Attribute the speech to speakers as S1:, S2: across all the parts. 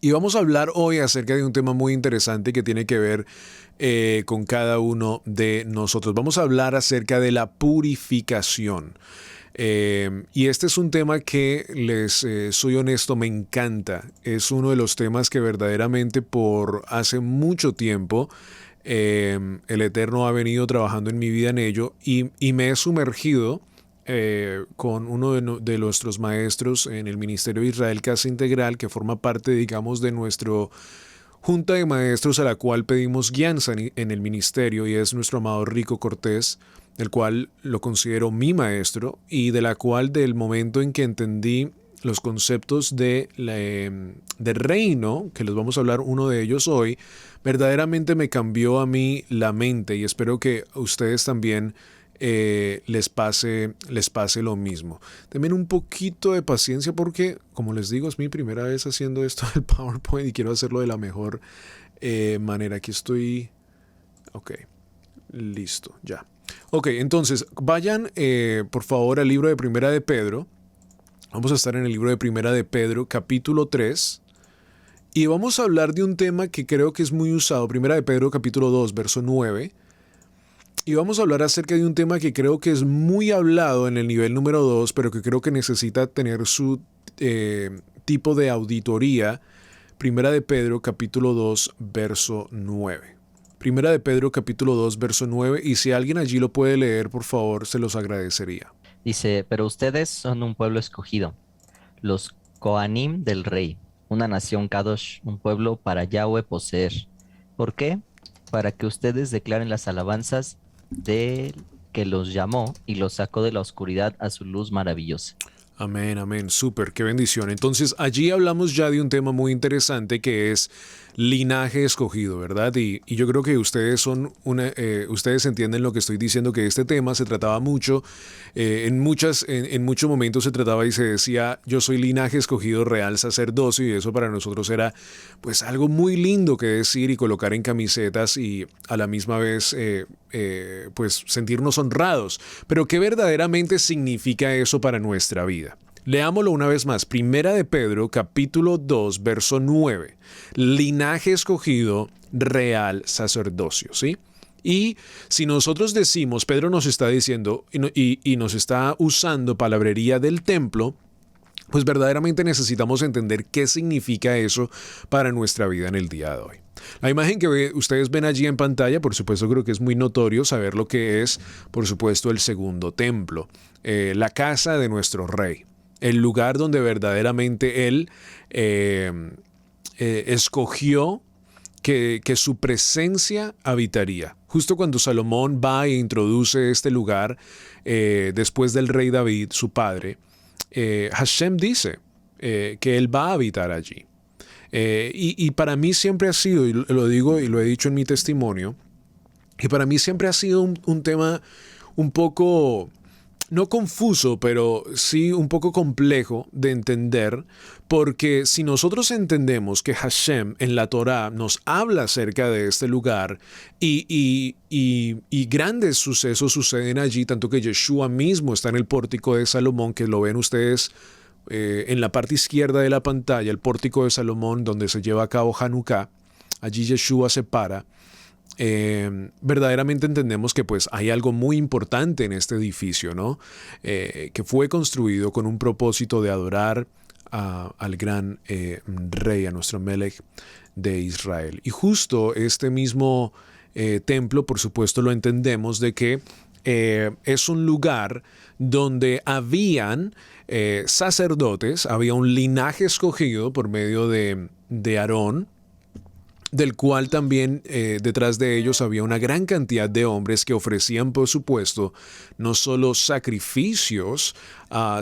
S1: Y vamos a hablar hoy acerca de un tema muy interesante que tiene que ver con cada uno de nosotros. Vamos a hablar acerca de la purificación. Y este es un tema que soy honesto, me encanta. Es uno de los temas que verdaderamente por hace mucho tiempo el Eterno ha venido trabajando en mi vida en ello y me he sumergido con uno de nuestros maestros en el Ministerio de Israel Casa Integral, que forma parte, digamos, de nuestro junta de maestros a la cual pedimos guianza en el ministerio, y es nuestro amado Rico Cortés, el cual lo considero mi maestro y de la cual, del momento en que entendí los conceptos de reino, que les vamos a hablar uno de ellos hoy, verdaderamente me cambió a mí la mente, y espero que a ustedes también les pase lo mismo. Denme un poquito de paciencia porque, como les digo, es mi primera vez haciendo esto del PowerPoint y quiero hacerlo de la mejor manera. Aquí estoy. Ok, listo, ya. Ok, entonces vayan por favor al libro de Primera de Pedro. Vamos a estar en el libro de Primera de Pedro, capítulo 3. Y vamos a hablar de un tema que creo que es muy usado. Primera de Pedro, capítulo 2, verso 9. Y vamos a hablar acerca de un tema que creo que es muy hablado en el nivel número 2, pero que creo que necesita tener su tipo de auditoría. Primera de Pedro, capítulo 2, verso 9. Primera de Pedro, capítulo 2, verso 9. Y si alguien allí lo puede leer, por favor, se los agradecería.
S2: Dice, pero ustedes son un pueblo escogido, los Kohanim del rey, una nación Kadosh, un pueblo para Yahweh poseer. ¿Por qué? Para que ustedes declaren las alabanzas del que los llamó y los sacó de la oscuridad a su luz maravillosa.
S1: Amén, amén, súper, qué bendición. Entonces allí hablamos ya de un tema muy interesante que es linaje escogido, ¿verdad? Y yo creo que ustedes entienden lo que estoy diciendo, que este tema se trataba mucho, en muchos momentos se trataba y se decía, yo soy linaje escogido real sacerdocio, y eso para nosotros era pues algo muy lindo que decir y colocar en camisetas y a la misma vez pues sentirnos honrados. Pero ¿qué verdaderamente significa eso para nuestra vida? Leámoslo una vez más. Primera de Pedro, capítulo 2, verso 9. Linaje escogido, real sacerdocio, ¿sí? Y si nosotros decimos, Pedro nos está diciendo y nos está usando palabrería del templo, pues verdaderamente necesitamos entender qué significa eso para nuestra vida en el día de hoy. La imagen que ustedes ven allí en pantalla, por supuesto, creo que es muy notorio saber lo que es, por supuesto, el segundo templo, la casa de nuestro rey, el lugar donde verdaderamente él escogió que su presencia habitaría. Justo cuando Salomón va e introduce este lugar después del rey David, su padre, Hashem dice que él va a habitar allí. Y para mí siempre ha sido, y lo digo y lo he dicho en mi testimonio, y para mí siempre ha sido un tema un poco, no confuso, pero sí un poco complejo de entender, porque si nosotros entendemos que Hashem en la Torá nos habla acerca de este lugar y grandes sucesos suceden allí, tanto que Yeshua mismo está en el pórtico de Salomón, que lo ven ustedes en la parte izquierda de la pantalla, el pórtico de Salomón, donde se lleva a cabo Hanukkah, allí Yeshua se para. Verdaderamente entendemos que pues hay algo muy importante en este edificio, ¿no? Que fue construido con un propósito de adorar al gran rey, a nuestro Melech de Israel. Y justo este mismo templo, por supuesto, lo entendemos de que es un lugar donde habían sacerdotes, había un linaje escogido por medio de Aarón, del cual también detrás de ellos había una gran cantidad de hombres que ofrecían, por supuesto, no solo sacrificios,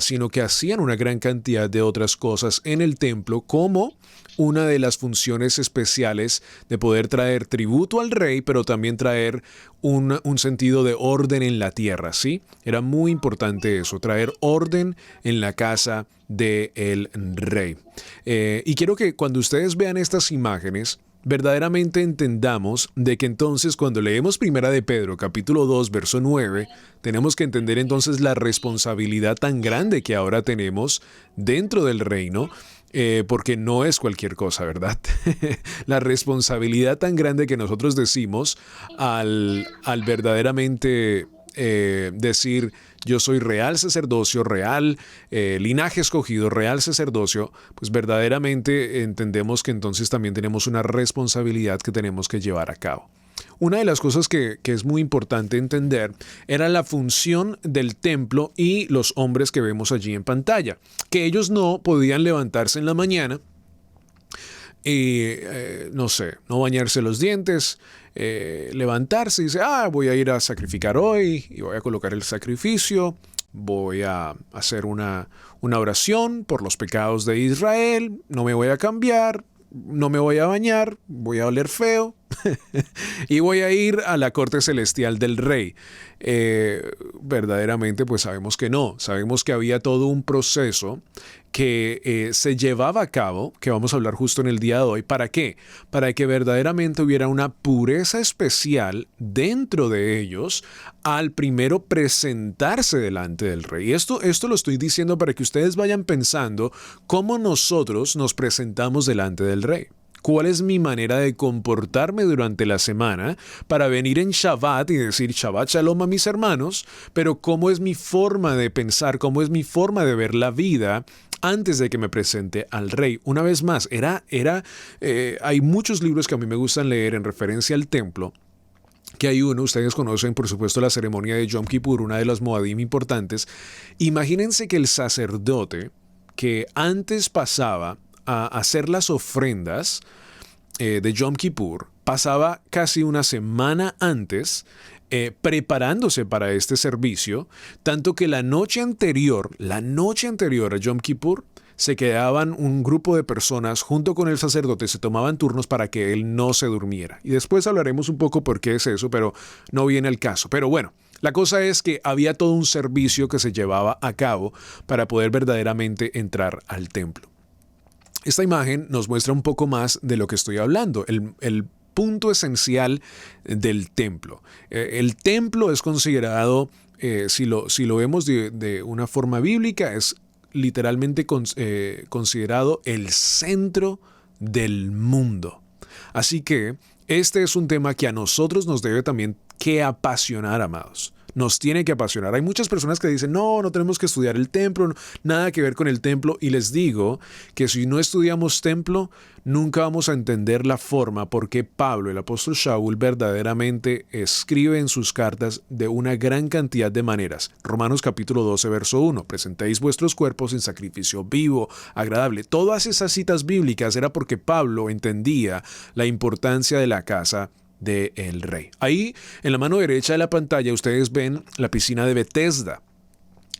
S1: sino que hacían una gran cantidad de otras cosas en el templo, como una de las funciones especiales de poder traer tributo al rey, pero también traer un sentido de orden en la tierra, ¿sí? Era muy importante eso, traer orden en la casa del rey. Y quiero que cuando ustedes vean estas imágenes, verdaderamente entendamos de que entonces cuando leemos Primera de Pedro, capítulo 2, verso 9, tenemos que entender entonces la responsabilidad tan grande que ahora tenemos dentro del reino, porque no es cualquier cosa, ¿verdad? La responsabilidad tan grande que nosotros decimos al verdaderamente decir yo soy real sacerdocio, real linaje escogido, real sacerdocio, pues verdaderamente entendemos que entonces también tenemos una responsabilidad que tenemos que llevar a cabo. Una de las cosas que es muy importante entender era la función del templo y los hombres que vemos allí en pantalla, que ellos no podían levantarse en la mañana y, no sé, no bañarse los dientes, levantarse y dice, voy a ir a sacrificar hoy y voy a colocar el sacrificio, voy a hacer una oración por los pecados de Israel, no me voy a cambiar, no me voy a bañar, voy a oler feo y voy a ir a la corte celestial del rey. Verdaderamente pues sabemos que no, sabemos que había todo un proceso que se llevaba a cabo, que vamos a hablar justo en el día de hoy. ¿Para qué? Para que verdaderamente hubiera una pureza especial dentro de ellos al primero presentarse delante del rey. Esto lo estoy diciendo para que ustedes vayan pensando cómo nosotros nos presentamos delante del rey. ¿Cuál es mi manera de comportarme durante la semana para venir en Shabbat y decir Shabbat Shalom a mis hermanos? Pero ¿cómo es mi forma de pensar? ¿Cómo es mi forma de ver la vida antes de que me presente al rey? Una vez más, hay muchos libros que a mí me gustan leer en referencia al templo. Que hay uno, ustedes conocen por supuesto la ceremonia de Yom Kippur, una de las Moadim importantes. Imagínense que el sacerdote que antes pasaba a hacer las ofrendas de Yom Kippur, pasaba casi una semana antes preparándose para este servicio, tanto que la noche anterior a Yom Kippur, se quedaban un grupo de personas junto con el sacerdote, se tomaban turnos para que él no se durmiera. Y después hablaremos un poco por qué es eso, pero no viene al caso. Pero bueno, la cosa es que había todo un servicio que se llevaba a cabo para poder verdaderamente entrar al templo. Esta imagen nos muestra un poco más de lo que estoy hablando, el punto esencial del templo. El templo es considerado, si lo vemos de una forma bíblica, es literalmente considerado el centro del mundo. Así que este es un tema que a nosotros nos debe también que apasionar, amados. Nos tiene que apasionar. Hay muchas personas que dicen, no tenemos que estudiar el templo, nada que ver con el templo. Y les digo que si no estudiamos templo, nunca vamos a entender la forma por qué Pablo, el apóstol Shaul, verdaderamente escribe en sus cartas de una gran cantidad de maneras. Romanos capítulo 12, verso 1, presentéis vuestros cuerpos en sacrificio vivo, agradable. Todas esas citas bíblicas era porque Pablo entendía la importancia de la casa del rey. Ahí, en la mano derecha de la pantalla, ustedes ven la piscina de Betesda.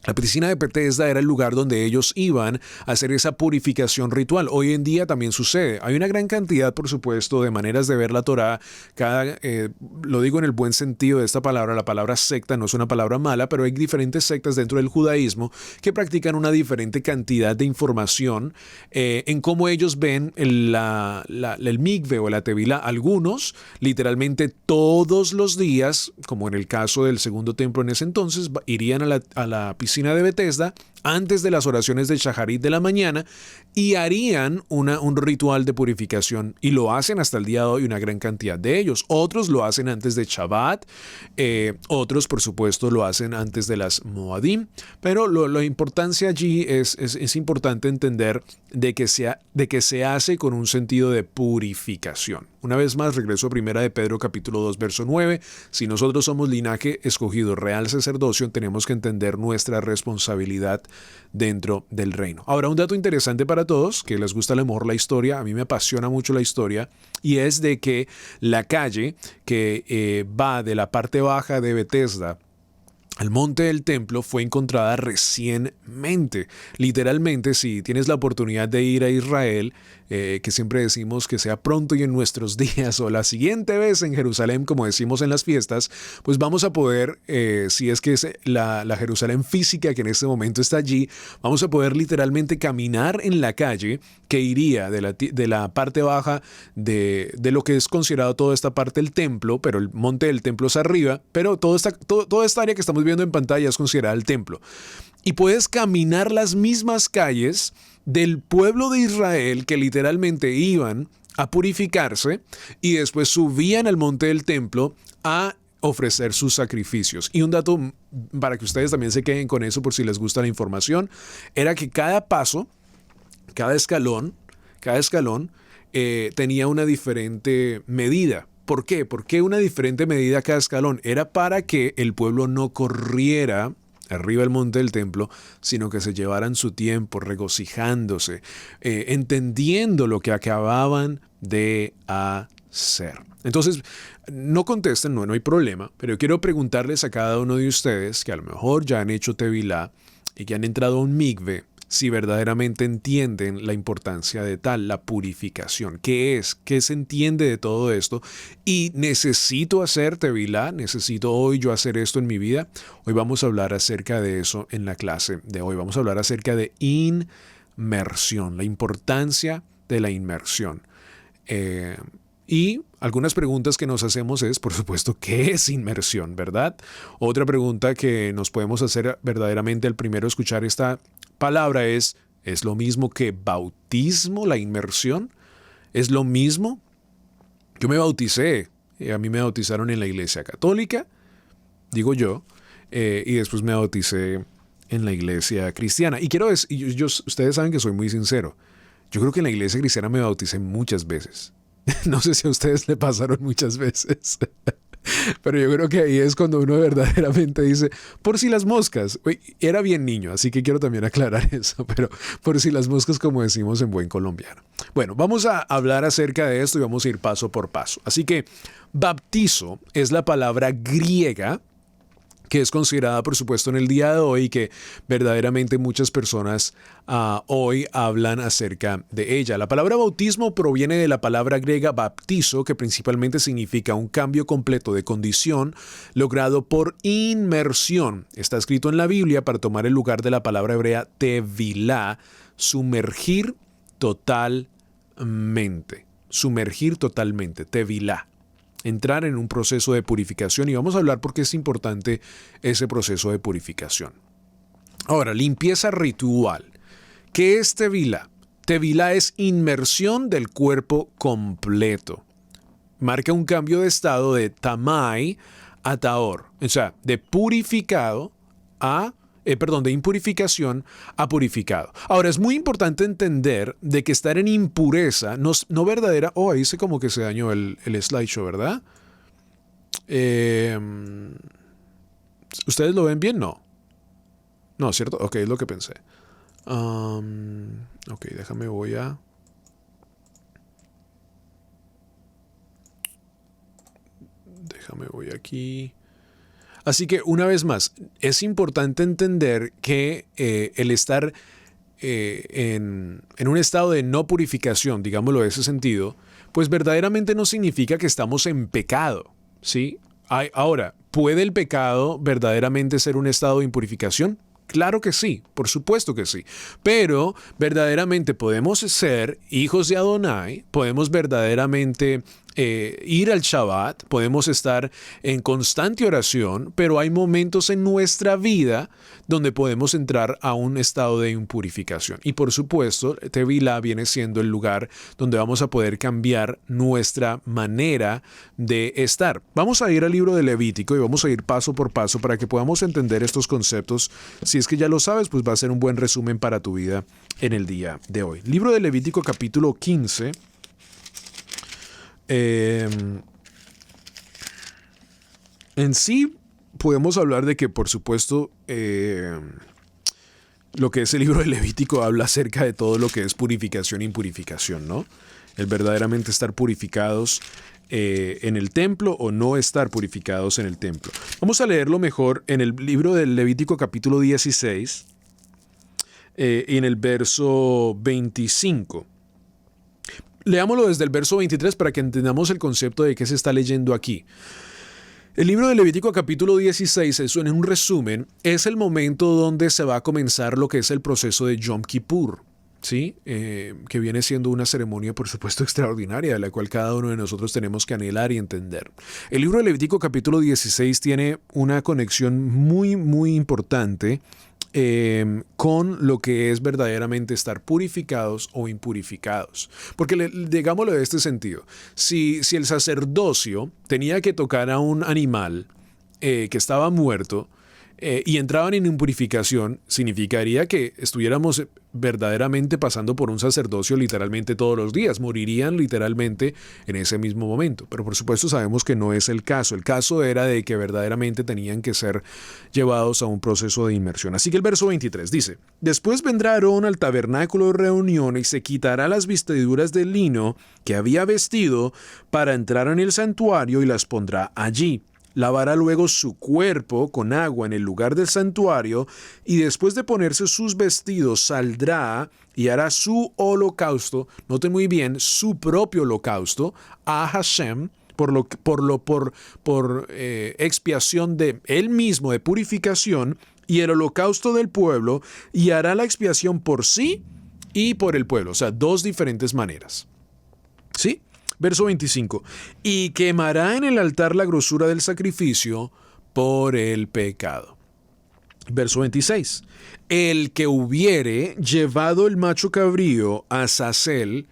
S1: La piscina de Betesda era el lugar donde ellos iban a hacer esa purificación ritual. Hoy en día también sucede. Hay una gran cantidad, por supuesto, de maneras de ver la Torá. Lo digo en el buen sentido de esta palabra. La palabra secta no es una palabra mala, pero hay diferentes sectas dentro del judaísmo que practican una diferente cantidad de información en cómo ellos ven el mikve o la tevilá. Algunos, literalmente todos los días, como en el caso del segundo templo en ese entonces, irían a la piscina de Betesda antes de las oraciones del Shaharit de la mañana y harían un ritual de purificación, y lo hacen hasta el día de hoy una gran cantidad de ellos. Otros lo hacen antes de Shabbat, otros por supuesto lo hacen antes de las Moadim, pero la importancia allí es importante entender de que se hace con un sentido de purificación. Una vez más, regreso a Primera de Pedro capítulo 2, verso 9. Si nosotros somos linaje escogido, real sacerdocio, tenemos que entender nuestra responsabilidad dentro del reino. Ahora, un dato interesante para todos, que les gusta a lo mejor la historia, a mí me apasiona mucho la historia, y es de que la calle que va de la parte baja de Betesda al monte del templo fue encontrada recientemente. Literalmente, si tienes la oportunidad de ir a Israel, que siempre decimos que sea pronto y en nuestros días o la siguiente vez en Jerusalén, como decimos en las fiestas, pues vamos a poder, si es que es la Jerusalén física que en este momento está allí, vamos a poder literalmente caminar en la calle que iría de la parte baja de lo que es considerado toda esta parte del templo, pero el monte del templo es arriba, pero toda esta área que estamos viendo en pantalla es considerada el templo. Y puedes caminar las mismas calles del pueblo de Israel que literalmente iban a purificarse y después subían al monte del templo a ofrecer sus sacrificios. Y un dato para que ustedes también se queden con eso por si les gusta la información, era que cada paso, cada escalón tenía una diferente medida. ¿Por qué? ¿Por qué una diferente medida cada escalón? Era para que el pueblo no corriera arriba del monte del templo, sino que se llevaran su tiempo regocijándose, entendiendo lo que acababan de hacer. Entonces, no contesten, no hay problema, pero yo quiero preguntarles a cada uno de ustedes que a lo mejor ya han hecho tevilá y que han entrado a un mikve, si verdaderamente entienden la importancia de tal, la purificación. ¿Qué es? ¿Qué se entiende de todo esto? Y necesito hacer tevilá, necesito hoy yo hacer esto en mi vida. Hoy vamos a hablar acerca de eso en la clase de hoy. Vamos a hablar acerca de inmersión, la importancia de la inmersión. Y algunas preguntas que nos hacemos es, por supuesto, ¿qué es inmersión, verdad? Otra pregunta que nos podemos hacer verdaderamente al primero escuchar esta palabra ¿es lo mismo que bautismo, la inmersión? ¿Es lo mismo? Yo me bauticé, a mí me bautizaron en la iglesia católica, digo yo, y después me bauticé en la iglesia cristiana. Y quiero decir, ustedes saben que soy muy sincero, yo creo que en la iglesia cristiana me bauticé muchas veces. No sé si a ustedes le pasaron muchas veces. Pero yo creo que ahí es cuando uno verdaderamente dice, por si las moscas. Uy, era bien niño, así que quiero también aclarar eso, pero por si las moscas, como decimos en buen colombiano. Bueno, vamos a hablar acerca de esto y vamos a ir paso por paso. Así que bautizo es la palabra griega que es considerada, por supuesto, en el día de hoy, que verdaderamente muchas personas hoy hablan acerca de ella. La palabra bautismo proviene de la palabra griega baptizo, que principalmente significa un cambio completo de condición logrado por inmersión. Está escrito en la Biblia para tomar el lugar de la palabra hebrea tevilá, sumergir totalmente. Sumergir totalmente, tevilá. Entrar en un proceso de purificación y vamos a hablar por qué es importante ese proceso de purificación. Ahora, limpieza ritual. ¿Qué es tevilá? Tevilá es inmersión del cuerpo completo. Marca un cambio de estado de tamai a taor, o sea, de purificado a de impurificación a purificado. Ahora, es muy importante entender de que estar en impureza no verdadera... Oh, ahí se como que se dañó el slideshow, ¿verdad? ¿Ustedes lo ven bien? No. No, ¿cierto? Ok, es lo que pensé. Ok, voy aquí. Así que, una vez más, es importante entender que el estar en un estado de no purificación, digámoslo en ese sentido, pues verdaderamente no significa que estamos en pecado, ¿sí? Ahora, ¿puede el pecado verdaderamente ser un estado de impurificación? Claro que sí, por supuesto que sí. Pero verdaderamente podemos ser hijos de Adonai, podemos verdaderamente ir al Shabbat, podemos estar en constante oración, pero hay momentos en nuestra vida donde podemos entrar a un estado de impurificación. Y por supuesto, tevilá viene siendo el lugar donde vamos a poder cambiar nuestra manera de estar. Vamos a ir al libro de Levítico y vamos a ir paso por paso para que podamos entender estos conceptos. Si es que ya lo sabes, pues va a ser un buen resumen para tu vida en el día de hoy. Libro de Levítico capítulo 15. En sí podemos hablar de que, por supuesto, lo que es el libro de Levítico habla acerca de todo lo que es purificación e impurificación, ¿no? El verdaderamente estar purificados en el templo o no estar purificados en el templo. Vamos a leerlo mejor en el libro del Levítico capítulo 16 y en el verso 25. Leámoslo desde el verso 23 para que entendamos el concepto de qué se está leyendo aquí. El libro de Levítico capítulo 16, eso en un resumen, es el momento donde se va a comenzar lo que es el proceso de Yom Kippur, ¿sí? Que viene siendo una ceremonia, por supuesto, extraordinaria, de la cual cada uno de nosotros tenemos que anhelar y entender. El libro de Levítico capítulo 16 tiene una conexión muy, muy importante con lo que es verdaderamente estar purificados o impurificados. Porque digámoslo de este sentido, si el sacerdocio tenía que tocar a un animal que estaba muerto y entraban en impurificación, significaría que estuviéramos verdaderamente pasando por un sacerdocio literalmente todos los días, morirían literalmente en ese mismo momento. Pero por supuesto sabemos que no es el caso. El caso era de que verdaderamente tenían que ser llevados a un proceso de inmersión. Así que el verso 23 dice: Después vendrá Aarón al tabernáculo de reunión y se quitará las vestiduras de lino que había vestido para entrar en el santuario y las pondrá allí. Lavará luego su cuerpo con agua en el lugar del santuario y después de ponerse sus vestidos saldrá y hará su holocausto, note muy bien, su propio holocausto a Hashem por expiación de él mismo, de purificación, y el holocausto del pueblo, y hará la expiación por sí y por el pueblo, o sea, dos diferentes maneras. ¿Sí? Verso 25. Y quemará en el altar la grosura del sacrificio por el pecado. Verso 26. El que hubiere llevado el macho cabrío a Azazel,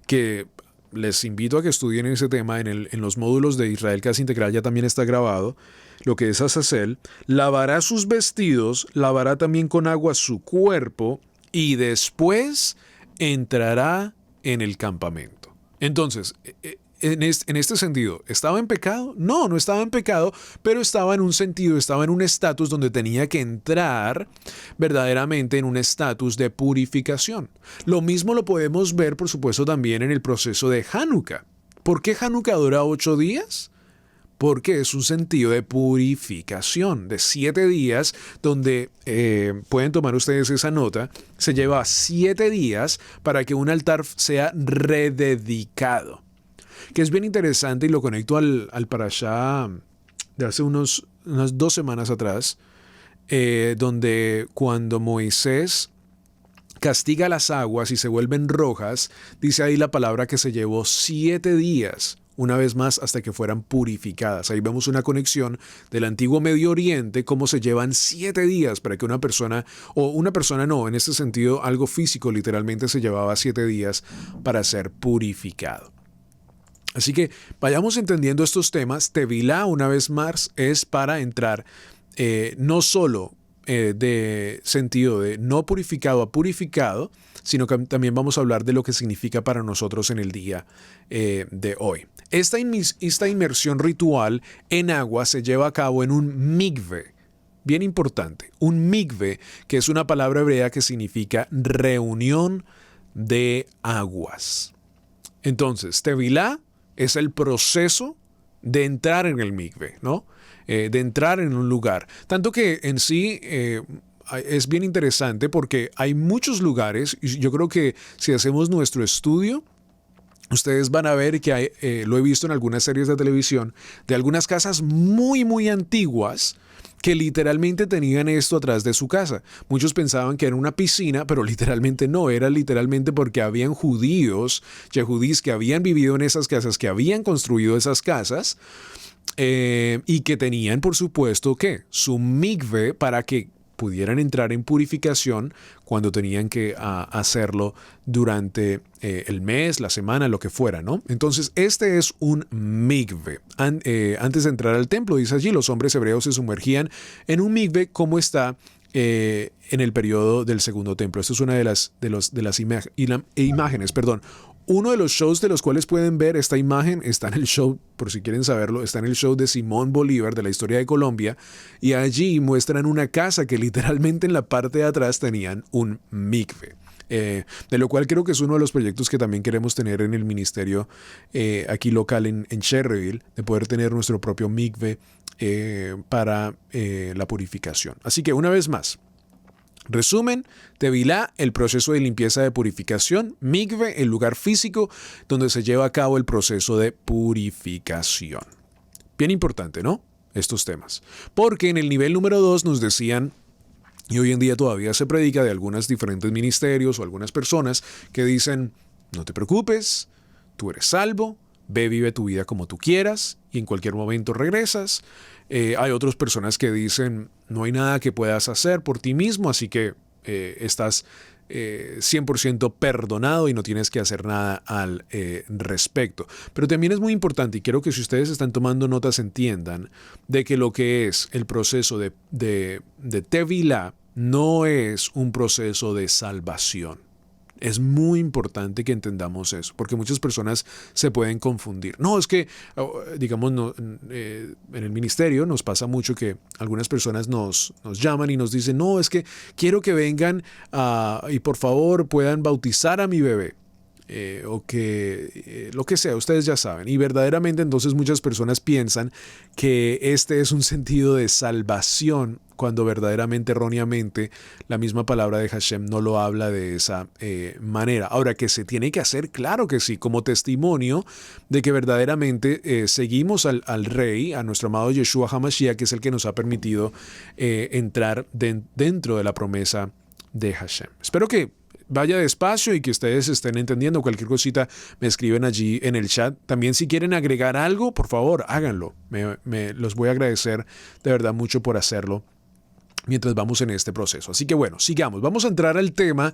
S1: que les invito a que estudien ese tema en los módulos de Israel Casa Integral, ya también está grabado, lo que es Azazel, lavará sus vestidos, lavará también con agua su cuerpo y después entrará en el campamento. Entonces, en este sentido, ¿estaba en pecado? No, no estaba en pecado, pero estaba en un sentido, estaba en un estatus donde tenía que entrar verdaderamente en un estatus de purificación. Lo mismo lo podemos ver, por supuesto, también en el proceso de Hanukkah. ¿Por qué Hanukkah dura 8 días? Porque es un sentido de purificación, de 7 días, donde pueden tomar ustedes esa nota, se lleva 7 días para que un altar sea rededicado. Que es bien interesante y lo conecto al parashá de hace unas 2 semanas atrás, donde cuando Moisés castiga las aguas y se vuelven rojas, dice ahí la palabra que se llevó 7 días. Una vez más hasta que fueran purificadas. Ahí vemos una conexión del antiguo Medio Oriente, cómo se llevan 7 días para que una persona, o una persona no, en este sentido algo físico literalmente se llevaba 7 días para ser purificado. Así que vayamos entendiendo estos temas. Tevilá, una vez más, es para entrar no solo de sentido de no purificado a purificado, sino que también vamos a hablar de lo que significa para nosotros en el día de hoy. Esta inmersión ritual en agua se lleva a cabo en un mikve, bien importante, un mikve, que es una palabra hebrea que significa reunión de aguas. Entonces, tevilá es el proceso de entrar en el mikve, ¿no? De entrar en un lugar. Tanto que en sí es bien interesante porque hay muchos lugares, y yo creo que si hacemos nuestro estudio, ustedes van a ver que lo he visto en algunas series de televisión, de algunas casas muy, muy antiguas que literalmente tenían esto atrás de su casa. Muchos pensaban que era una piscina, pero literalmente no, era literalmente porque habían judíos, yehudís que habían vivido en esas casas, que habían construido esas casas, y que tenían, por supuesto, ¿qué? Su mikve para que pudieran entrar en purificación cuando tenían que hacerlo durante el mes, la semana, lo que fuera, ¿no? Entonces, este es un mikve. Antes de entrar al templo, dice allí, los hombres hebreos se sumergían en un mikve como está en el periodo del segundo templo. Esto es una de las imágenes, perdón. Uno de los shows de los cuales pueden ver esta imagen está en el show, por si quieren saberlo, está en el show de Simón Bolívar de la historia de Colombia, y allí muestran una casa que literalmente en la parte de atrás tenían un mikve. De lo cual creo que es uno de los proyectos que también queremos tener en el ministerio aquí local en Cherryville, de poder tener nuestro propio mikve para la purificación. Así que una vez más, resumen, Tevilá, el proceso de limpieza de purificación, mikve, el lugar físico donde se lleva a cabo el proceso de purificación. Bien importante, ¿no? Estos temas. Porque en el nivel número 2 nos decían, y hoy en día todavía se predica de algunos diferentes ministerios o algunas personas que dicen, no te preocupes, tú eres salvo, ve, vive tu vida como tú quieras y en cualquier momento regresas. Hay otras personas que dicen, no hay nada que puedas hacer por ti mismo, así que estás 100% perdonado y no tienes que hacer nada al respecto. Pero también es muy importante, y quiero que si ustedes están tomando notas entiendan, de que lo que es el proceso de Tevilá no es un proceso de salvación. Es muy importante que entendamos eso, porque muchas personas se pueden confundir. No, es que, digamos, en el ministerio nos pasa mucho que algunas personas nos llaman y nos dicen, no, es que quiero que vengan y por favor puedan bautizar a mi bebé. O que lo que sea, ustedes ya saben. Y verdaderamente entonces muchas personas piensan que este es un sentido de salvación, cuando verdaderamente, erróneamente, la misma palabra de Hashem no lo habla de esa manera. Ahora, que se tiene que hacer, claro que sí, como testimonio de que verdaderamente seguimos al Rey, a nuestro amado Yeshua HaMashiach, que es el que nos ha permitido entrar dentro de la promesa de Hashem. Espero que vaya despacio y que ustedes estén entendiendo. Cualquier cosita me escriben allí en el chat. También si quieren agregar algo, por favor, háganlo. Los voy a agradecer de verdad mucho por hacerlo mientras vamos en este proceso. Así que bueno, sigamos. Vamos a entrar al tema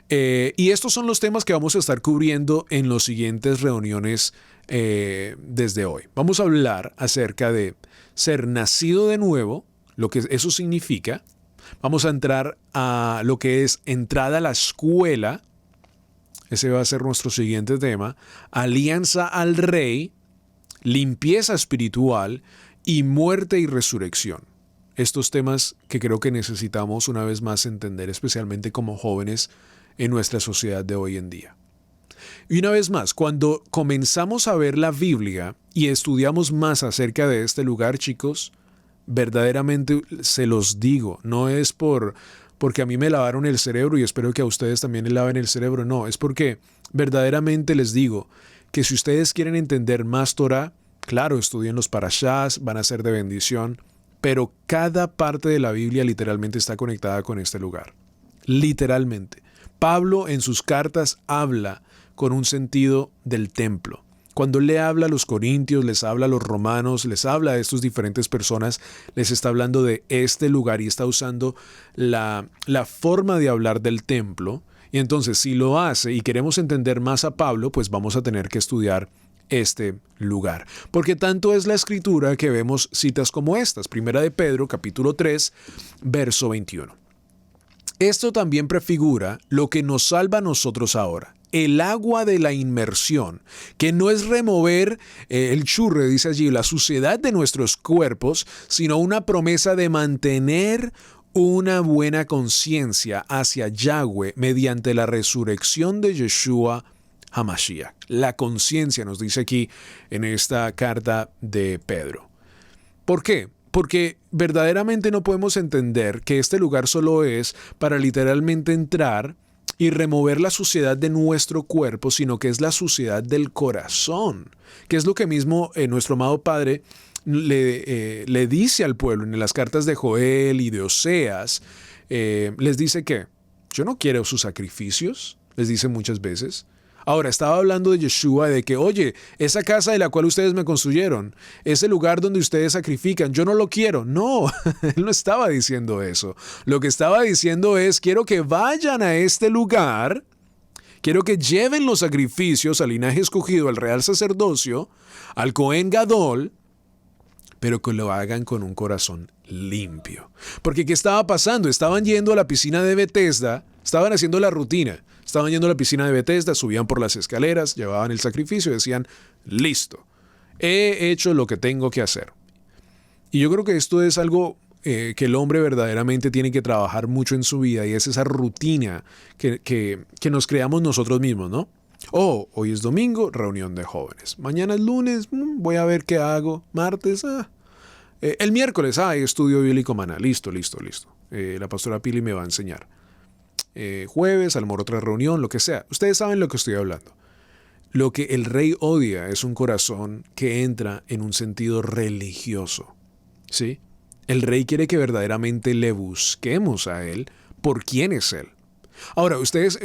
S1: y estos son los temas que vamos a estar cubriendo en las siguientes reuniones desde hoy. Vamos a hablar acerca de ser nacido de nuevo, lo que eso significa. Vamos a entrar a lo que es entrada a la escuela. Ese va a ser nuestro siguiente tema. Alianza al Rey, limpieza espiritual y muerte y resurrección. Estos temas que creo que necesitamos una vez más entender, especialmente como jóvenes en nuestra sociedad de hoy en día. Y una vez más, cuando comenzamos a ver la Biblia y estudiamos más acerca de este lugar, chicos, verdaderamente se los digo, no es porque a mí me lavaron el cerebro y espero que a ustedes también les laven el cerebro, no, es porque verdaderamente les digo que si ustedes quieren entender más Torah, claro, estudien los parashás, van a ser de bendición, pero cada parte de la Biblia literalmente está conectada con este lugar. Literalmente. Pablo en sus cartas habla con un sentido del templo. Cuando le habla a los corintios, les habla a los romanos, les habla a estas diferentes personas, les está hablando de este lugar y está usando la forma de hablar del templo. Y entonces, si lo hace y queremos entender más a Pablo, pues vamos a tener que estudiar este lugar. Porque tanto es la escritura que vemos citas como estas. Primera de Pedro, capítulo 3, verso 21. Esto también prefigura lo que nos salva a nosotros ahora. El agua de la inmersión, que no es remover el churre, dice allí, la suciedad de nuestros cuerpos, sino una promesa de mantener una buena conciencia hacia Yahweh mediante la resurrección de Yeshua HaMashiach. La conciencia nos dice aquí en esta carta de Pedro. ¿Por qué? Porque verdaderamente no podemos entender que este lugar solo es para literalmente entrar y remover la suciedad de nuestro cuerpo, sino que es la suciedad del corazón, que es lo que mismo nuestro amado Padre le dice al pueblo en las cartas de Joel y de Oseas. Les dice que yo no quiero sus sacrificios, les dice muchas veces. Ahora, estaba hablando de Yeshua, de que, oye, esa casa de la cual ustedes me construyeron, ese lugar donde ustedes sacrifican, yo no lo quiero. No, él no estaba diciendo eso. Lo que estaba diciendo es, quiero que vayan a este lugar, quiero que lleven los sacrificios al linaje escogido, al real sacerdocio, al Cohen Gadol, pero que lo hagan con un corazón limpio. Porque ¿qué estaba pasando? Estaban yendo a la piscina de Bethesda, estaban haciendo la rutina. Estaban yendo a la piscina de Bethesda, subían por las escaleras, llevaban el sacrificio y decían, listo, he hecho lo que tengo que hacer. Y yo creo que esto es algo que el hombre verdaderamente tiene que trabajar mucho en su vida y es esa rutina que nos creamos nosotros mismos, ¿no? Oh, hoy es domingo, reunión de jóvenes. Mañana es lunes, voy a ver qué hago. Martes, el miércoles, estudio bíblico maná. Listo. La pastora Pili me va a enseñar. Jueves, a lo mejor otra reunión, lo que sea. Ustedes saben lo que estoy hablando. Lo que el rey odia es un corazón que entra en un sentido religioso. ¿Sí? El rey quiere que verdaderamente le busquemos a él por quién es él. Ahora, ustedes,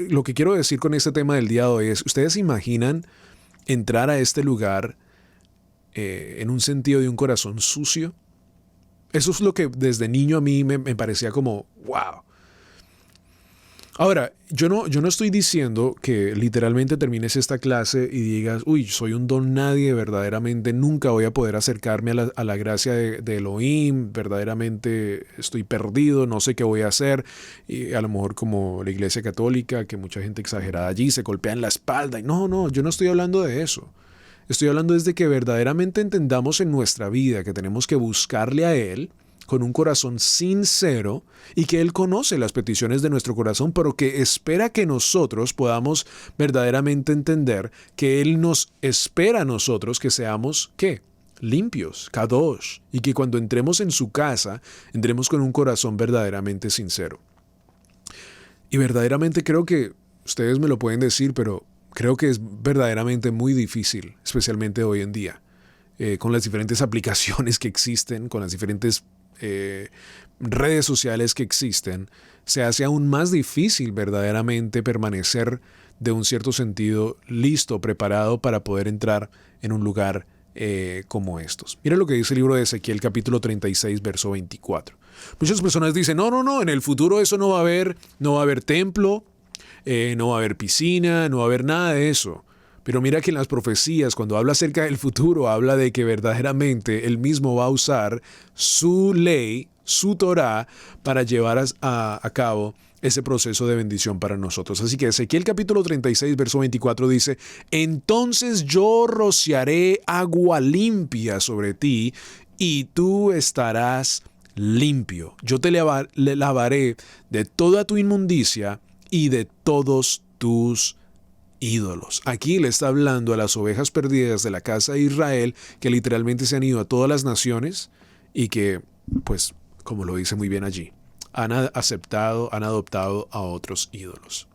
S1: lo que quiero decir con este tema del día de hoy es, ¿ustedes se imaginan entrar a este lugar en un sentido de un corazón sucio? Eso es lo que desde niño a mí me parecía como, wow. Ahora, yo no estoy diciendo que literalmente termines esta clase y digas, uy, soy un don nadie, verdaderamente nunca voy a poder acercarme a la gracia de Elohim, verdaderamente estoy perdido, no sé qué voy a hacer. Y a lo mejor como la Iglesia Católica, que mucha gente exagerada allí se golpea en la espalda. Y no, yo no estoy hablando de eso. Estoy hablando desde que verdaderamente entendamos en nuestra vida que tenemos que buscarle a Él con un corazón sincero y que Él conoce las peticiones de nuestro corazón, pero que espera que nosotros podamos verdaderamente entender que Él nos espera a nosotros que seamos, ¿qué? Limpios, kadosh, y que cuando entremos en su casa, entremos con un corazón verdaderamente sincero. Y verdaderamente creo que, ustedes me lo pueden decir, pero creo que es verdaderamente muy difícil, especialmente hoy en día, con las diferentes aplicaciones que existen, con las diferentes redes sociales que existen, se hace aún más difícil verdaderamente permanecer de un cierto sentido listo, preparado para poder entrar en un lugar como estos. Mira lo que dice el libro de Ezequiel capítulo 36 verso 24. Muchas personas dicen, no, en el futuro eso no va a haber templo, no va a haber piscina, no va a haber nada de eso. Pero mira que en las profecías, cuando habla acerca del futuro, habla de que verdaderamente Él mismo va a usar su ley, su Torá, para llevar a cabo ese proceso de bendición para nosotros. Así que Ezequiel capítulo 36, verso 24 dice, entonces yo rociaré agua limpia sobre ti y tú estarás limpio. Yo te lavaré de toda tu inmundicia y de todos tus ídolos. Aquí le está hablando a las ovejas perdidas de la casa de Israel que literalmente se han ido a todas las naciones y que, pues, como lo dice muy bien allí, han adoptado a otros ídolos.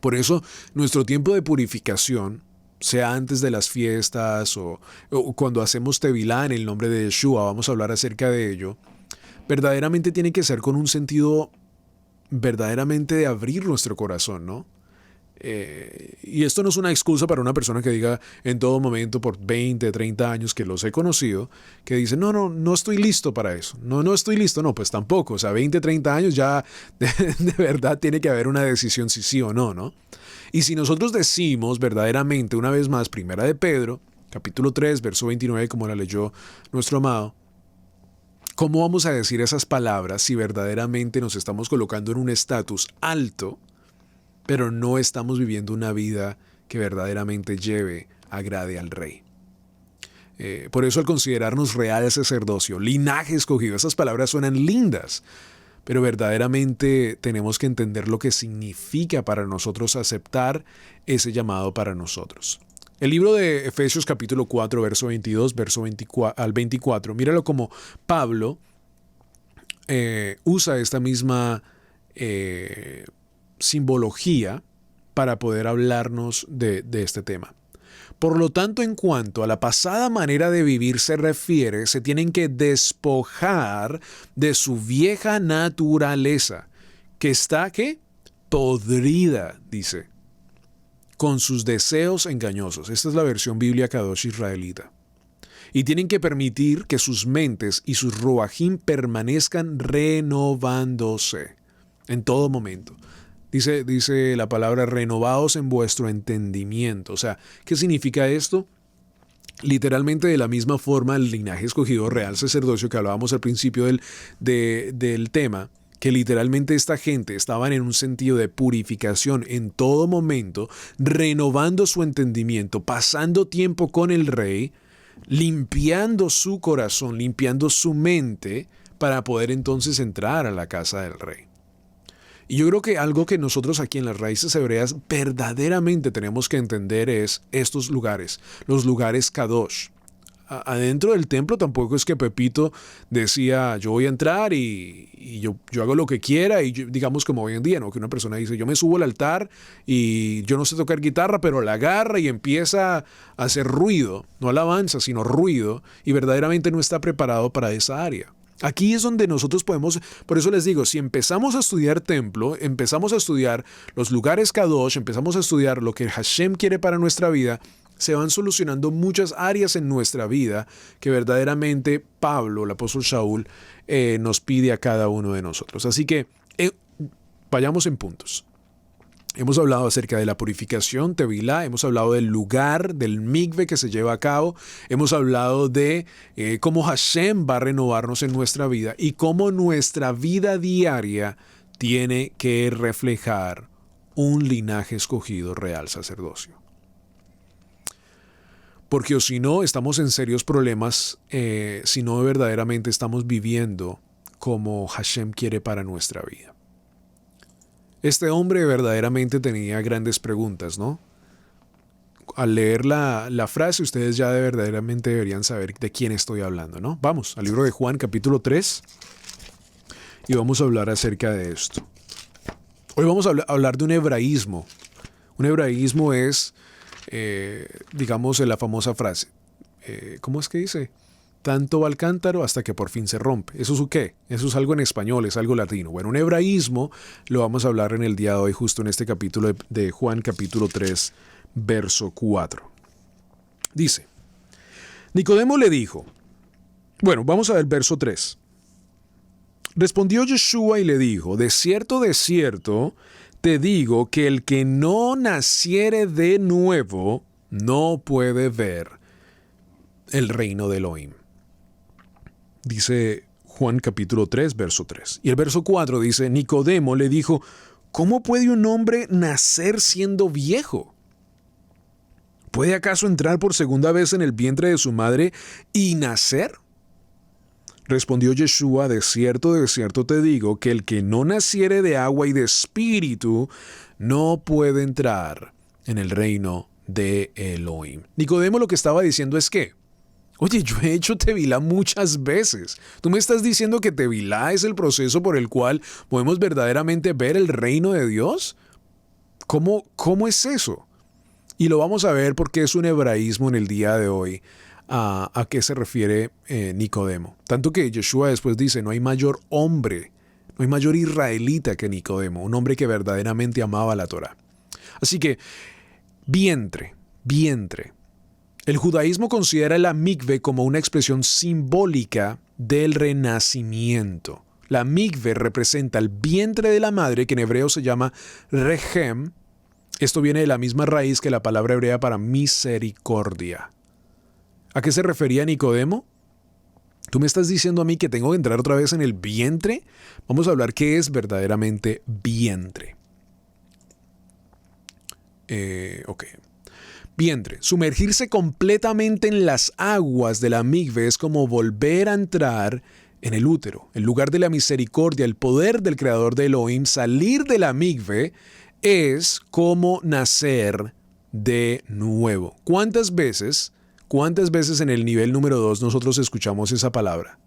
S1: Por eso, nuestro tiempo de purificación, sea antes de las fiestas o cuando hacemos tevilá en el nombre de Yeshua, vamos a hablar acerca de ello, verdaderamente tiene que ser con un sentido verdaderamente de abrir nuestro corazón, ¿no? Y esto no es una excusa para una persona que diga en todo momento por 20, 30 años que los he conocido, que dice, no estoy listo para eso. No estoy listo, no, pues tampoco. O sea, 20, 30 años ya de verdad tiene que haber una decisión si sí o no, ¿no? Y si nosotros decimos verdaderamente, una vez más, primera de Pedro, capítulo 3, verso 29, como la leyó nuestro amado, ¿cómo vamos a decir esas palabras si verdaderamente nos estamos colocando en un estatus alto, pero no estamos viviendo una vida que verdaderamente agrade al Rey? Por eso al considerarnos real sacerdocio, linaje escogido, esas palabras suenan lindas, pero verdaderamente tenemos que entender lo que significa para nosotros aceptar ese llamado para nosotros. El libro de Efesios capítulo 4, verso 22, verso 24, al 24, míralo como Pablo usa esta misma simbología para poder hablarnos de este tema. Por lo tanto, en cuanto a la pasada manera de vivir se refiere, se tienen que despojar de su vieja naturaleza, que está, ¿qué? Podrida, dice, con sus deseos engañosos. Esta es la versión Biblia Kadosh israelita. Y tienen que permitir que sus mentes y sus ruajim permanezcan renovándose en todo momento. Dice la palabra renovados en vuestro entendimiento. O sea, ¿qué significa esto? Literalmente de la misma forma el linaje escogido real sacerdocio que hablábamos al principio del tema, que literalmente esta gente estaban en un sentido de purificación en todo momento, renovando su entendimiento, pasando tiempo con el Rey, limpiando su corazón, limpiando su mente, para poder entonces entrar a la casa del rey. Y yo creo que algo que nosotros aquí en las Raíces Hebreas verdaderamente tenemos que entender es estos lugares, los lugares Kadosh. Adentro del templo tampoco es que Pepito decía yo voy a entrar y yo hago lo que quiera y digamos como hoy en día, ¿no? Que una persona dice yo me subo al altar y yo no sé tocar guitarra pero la agarra y empieza a hacer ruido, no alabanza sino ruido y verdaderamente no está preparado para esa área. Aquí es donde nosotros podemos, por eso les digo, si empezamos a estudiar templo, empezamos a estudiar los lugares Kadosh, empezamos a estudiar lo que Hashem quiere para nuestra vida, se van solucionando muchas áreas en nuestra vida que verdaderamente Pablo, el apóstol Shaul, nos pide a cada uno de nosotros. Así que vayamos en puntos. Hemos hablado acerca de la purificación, Tevilá, hemos hablado del lugar, del mikve que se lleva a cabo, hemos hablado de cómo Hashem va a renovarnos en nuestra vida y cómo nuestra vida diaria tiene que reflejar un linaje escogido real sacerdocio. Porque o si no, estamos en serios problemas si no verdaderamente estamos viviendo como Hashem quiere para nuestra vida. Este hombre verdaderamente tenía grandes preguntas, ¿no? Al leer la frase, ustedes ya verdaderamente deberían saber de quién estoy hablando, ¿no? Vamos al libro de Juan, capítulo 3, y vamos a hablar acerca de esto. Hoy vamos a hablar de un hebraísmo. Un hebraísmo es, digamos, la famosa frase. ¿Cómo es que dice? Tanto va el cántaro hasta que por fin se rompe. ¿Eso es qué? Eso es algo en español, es algo latino. Bueno, un hebraísmo lo vamos a hablar en el día de hoy, justo en este capítulo de Juan, capítulo 3, verso 4. Dice, Nicodemo le dijo, bueno, vamos a ver el verso 3. Respondió Yeshua y le dijo, de cierto, te digo que el que no naciere de nuevo no puede ver el reino de Elohim. Dice Juan capítulo 3, verso 3. Y el verso 4 dice, Nicodemo le dijo, ¿cómo puede un hombre nacer siendo viejo? ¿Puede acaso entrar por segunda vez en el vientre de su madre y nacer? Respondió Yeshua, de cierto, te digo, que el que no naciere de agua y de espíritu no puede entrar en el reino de Elohim. Nicodemo lo que estaba diciendo es que, oye, yo he hecho Tevilá muchas veces. ¿Tú me estás diciendo que Tevilá es el proceso por el cual podemos verdaderamente ver el reino de Dios? ¿Cómo es eso? Y lo vamos a ver porque es un hebraísmo en el día de hoy. ¿A qué se refiere Nicodemo? Tanto que Yeshua después dice, no hay mayor hombre, no hay mayor israelita que Nicodemo, un hombre que verdaderamente amaba la Torá. Así que, vientre. El judaísmo considera la mikve como una expresión simbólica del renacimiento. La mikve representa el vientre de la madre, que en hebreo se llama rehem. Esto viene de la misma raíz que la palabra hebrea para misericordia. ¿A qué se refería Nicodemo? ¿Tú me estás diciendo a mí que tengo que entrar otra vez en el vientre? Vamos a hablar qué es verdaderamente vientre. Vientre. Sumergirse completamente en las aguas de la mikve es como volver a entrar en el útero, el lugar de la misericordia, el poder del creador de Elohim. Salir de la mikve es como nacer de nuevo. ¿Cuántas veces en el nivel número 2 nosotros escuchamos esa palabra?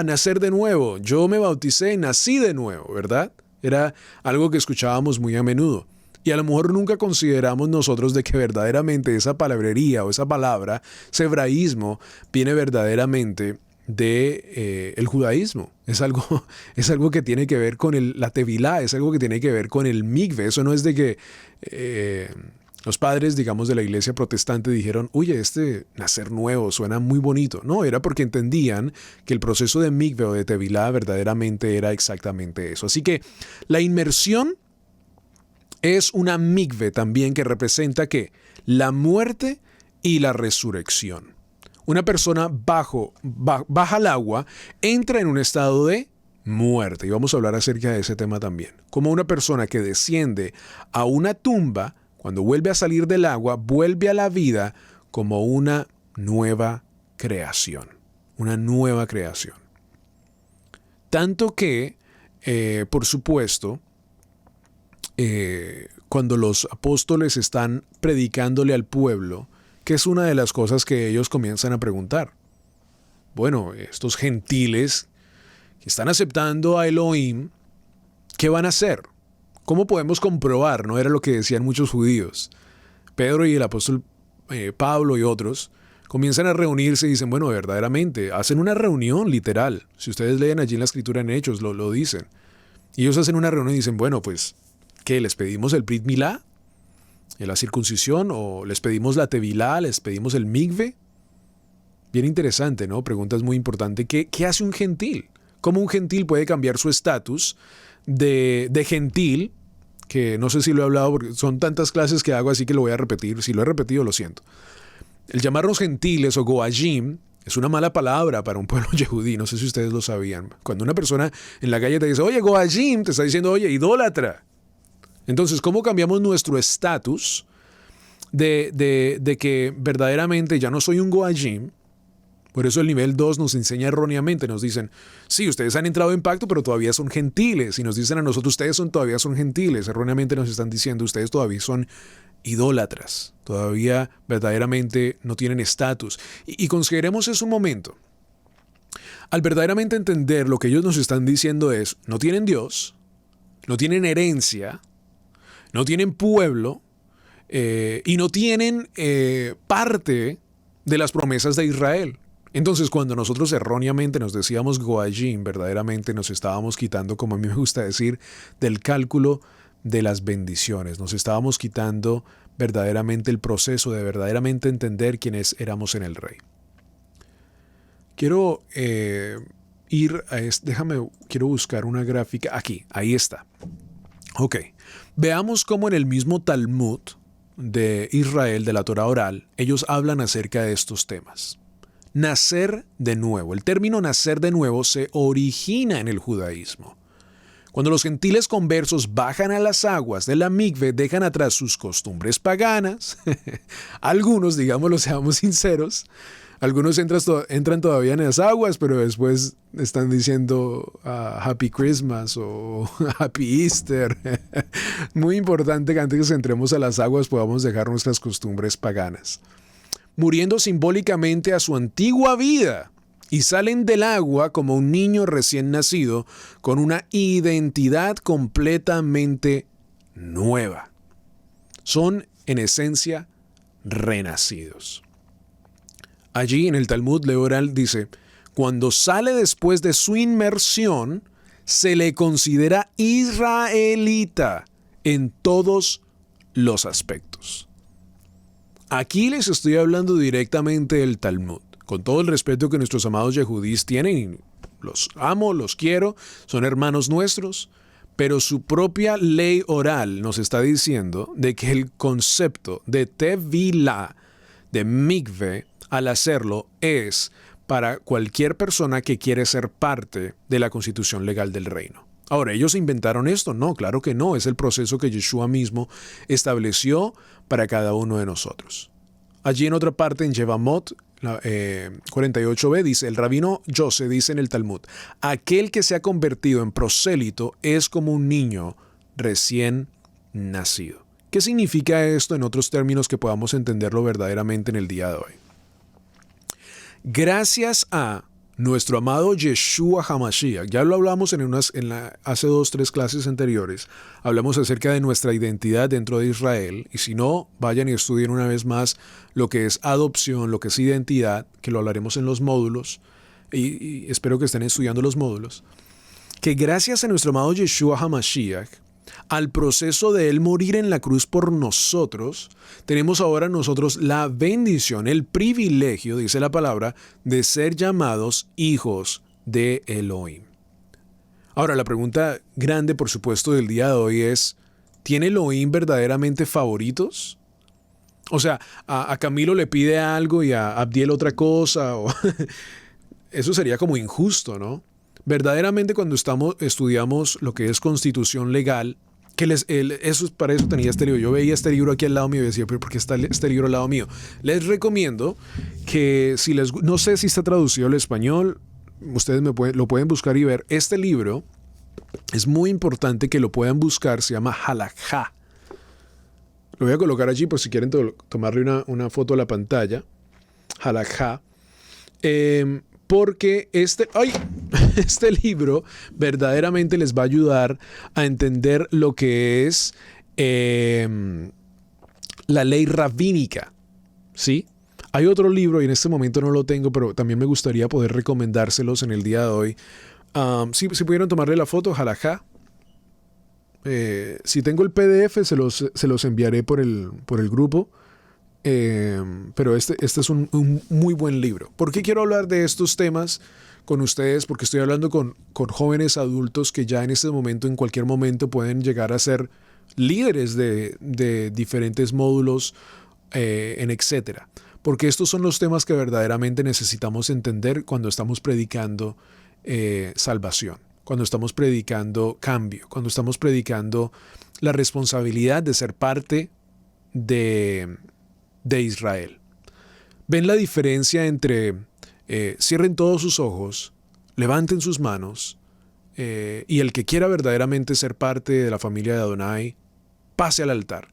S1: Nacer de nuevo. Yo me bauticé y nací de nuevo, ¿verdad? Era algo que escuchábamos muy a menudo. Y a lo mejor nunca consideramos nosotros de que verdaderamente esa palabrería o esa palabra, ese hebraísmo, viene verdaderamente de el judaísmo. Es algo que tiene que ver con la tevilá, es algo que tiene que ver con el mikve. Eso no es de que los padres, digamos, de la iglesia protestante dijeron, oye, nacer nuevo suena muy bonito. No, era porque entendían que el proceso de mikve o de tevilá verdaderamente era exactamente eso. Así que la inmersión es una mikve también que representa ¿qué? La muerte y la resurrección. Una persona baja al agua, entra en un estado de muerte. Y vamos a hablar acerca de ese tema también. Como una persona que desciende a una tumba, cuando vuelve a salir del agua, vuelve a la vida como una nueva creación. Una nueva creación. Tanto que, por supuesto, cuando los apóstoles están predicándole al pueblo, que es una de las cosas que ellos comienzan a preguntar. Bueno, estos gentiles que están aceptando a Elohim, ¿qué van a hacer? ¿Cómo podemos comprobar? No era lo que decían muchos judíos. Pedro y el apóstol Pablo y otros comienzan a reunirse y dicen, bueno, verdaderamente, hacen una reunión literal. Si ustedes leen allí en la escritura en Hechos, lo dicen. Y ellos hacen una reunión y dicen, bueno, pues, ¿qué? ¿Les pedimos el Brit Milá? ¿La circuncisión? ¿O les pedimos la Tevilá? ¿Les pedimos el Mikve? Bien interesante, ¿no? Pregunta es muy importante. ¿Qué hace un gentil? ¿Cómo un gentil puede cambiar su estatus de gentil? Que no sé si lo he hablado porque son tantas clases que hago, así que lo voy a repetir. Si lo he repetido, lo siento. El llamarnos gentiles o goayim es una mala palabra para un pueblo yehudí. No sé si ustedes lo sabían. Cuando una persona en la calle te dice, oye, goayim, te está diciendo, oye, idólatra. Entonces, ¿cómo cambiamos nuestro estatus de que verdaderamente ya no soy un goayim? Por eso el nivel 2 nos enseña erróneamente, nos dicen, sí, ustedes han entrado en pacto, pero todavía son gentiles. Y nos dicen a nosotros, ustedes todavía son gentiles. Erróneamente nos están diciendo, ustedes todavía son idólatras. Todavía verdaderamente no tienen estatus. Y consideremos eso un momento. Al verdaderamente entender lo que ellos nos están diciendo es, no tienen Dios, no tienen herencia, no tienen pueblo y no tienen parte de las promesas de Israel. Entonces, cuando nosotros erróneamente nos decíamos goayim, verdaderamente nos estábamos quitando, como a mí me gusta decir, del cálculo de las bendiciones. Nos estábamos quitando verdaderamente el proceso de verdaderamente entender quiénes éramos en el Rey. Quiero quiero buscar una gráfica. Aquí, ahí está. Ok, veamos cómo en el mismo Talmud de Israel, de la Torah oral, ellos hablan acerca de estos temas. Nacer de nuevo. El término nacer de nuevo se origina en el judaísmo. Cuando los gentiles conversos bajan a las aguas de la mikve, dejan atrás sus costumbres paganas. Algunos, digámoslo, seamos sinceros, algunos entran todavía en las aguas, pero después están diciendo Happy Christmas o Happy Easter. Muy importante que antes que entremos a las aguas podamos dejar nuestras costumbres paganas. Muriendo simbólicamente a su antigua vida, y salen del agua como un niño recién nacido con una identidad completamente nueva. Son, en esencia, renacidos. Allí en el Talmud Leoral dice, cuando sale después de su inmersión, se le considera israelita en todos los aspectos. Aquí les estoy hablando directamente del Talmud, con todo el respeto que nuestros amados yehudís tienen, los amo, los quiero, son hermanos nuestros, pero su propia ley oral nos está diciendo de que el concepto de tevilá, de mikve, al hacerlo es para cualquier persona que quiere ser parte de la constitución legal del reino. Ahora, ¿ellos inventaron esto? No, claro que no. Es el proceso que Yeshua mismo estableció para cada uno de nosotros. Allí en otra parte, en Yevamot 48b, dice, el rabino Yose dice en el Talmud, aquel que se ha convertido en prosélito es como un niño recién nacido. ¿Qué significa esto en otros términos que podamos entenderlo verdaderamente en el día de hoy? Gracias a nuestro amado Yeshua HaMashiach, ya lo hablamos hace 2-3 clases anteriores, hablamos acerca de nuestra identidad dentro de Israel, y si no, vayan y estudien una vez más lo que es adopción, lo que es identidad, que lo hablaremos en los módulos, y espero que estén estudiando los módulos, que gracias a nuestro amado Yeshua HaMashiach, al proceso de él morir en la cruz por nosotros, tenemos ahora nosotros la bendición, el privilegio, dice la palabra, de ser llamados hijos de Elohim. Ahora, la pregunta grande, por supuesto, del día de hoy es, ¿tiene Elohim verdaderamente favoritos? O sea, a Camilo le pide algo y a Abdiel otra cosa. Eso sería como injusto, ¿no? Verdaderamente cuando estudiamos lo que es constitución legal, para eso tenía este libro. Yo veía este libro aquí al lado mío y decía, ¿pero por qué está este libro al lado mío? Les recomiendo que no sé si está traducido al español, ustedes lo pueden buscar y ver. Este libro es muy importante que lo puedan buscar, se llama Halajá. Lo voy a colocar allí por si quieren tomarle una foto a la pantalla. Halajá. Porque este libro verdaderamente les va a ayudar a entender lo que es la ley rabínica, ¿sí? Hay otro libro, y en este momento no lo tengo, pero también me gustaría poder recomendárselos en el día de hoy. Si pudieron tomarle la foto, Halajá. Si tengo el PDF, se los enviaré por el grupo. Pero este es un muy buen libro. ¿Por qué quiero hablar de estos temas con ustedes? Porque estoy hablando con jóvenes adultos que ya en este momento, en cualquier momento, pueden llegar a ser líderes de diferentes módulos, en etcétera. Porque estos son los temas que verdaderamente necesitamos entender cuando estamos predicando salvación, cuando estamos predicando cambio, cuando estamos predicando la responsabilidad de ser parte de Israel. ¿Ven la diferencia entre cierren todos sus ojos, levanten sus manos, y el que quiera verdaderamente ser parte de la familia de Adonai, pase al altar?